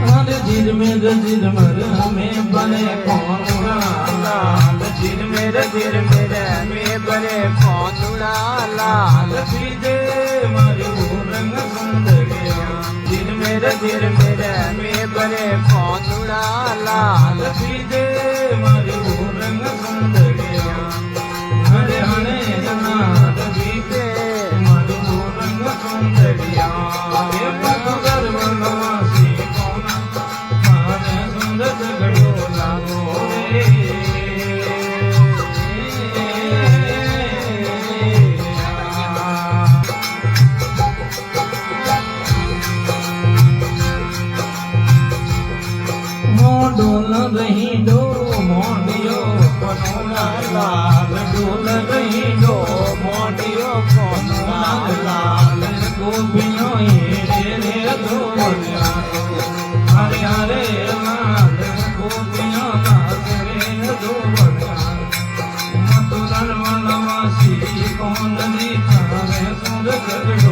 झिरमर में बने कौनुड़ा लाल झिरमेर में बने कौनुड़ा लाल सीधे मारी रंग सुंदरिया झिरमेर में बने कौनुड़ा लाल सीधे मारी रंग सुंदरिया हरे हरे जनाद बीते मारी रंग सुंदरिया ये पगगर वनवासी कौना माने सुंदर जगड़ो लागो रे डोल रही डो मोडियो कनोड़ा लाल डोल रही डो मोटियो कौनुड़ा लाल गोपियों रे दो हरे हरे लाल गोपियों रे दो मथुरन वनवासी कौन दिखा सुंदर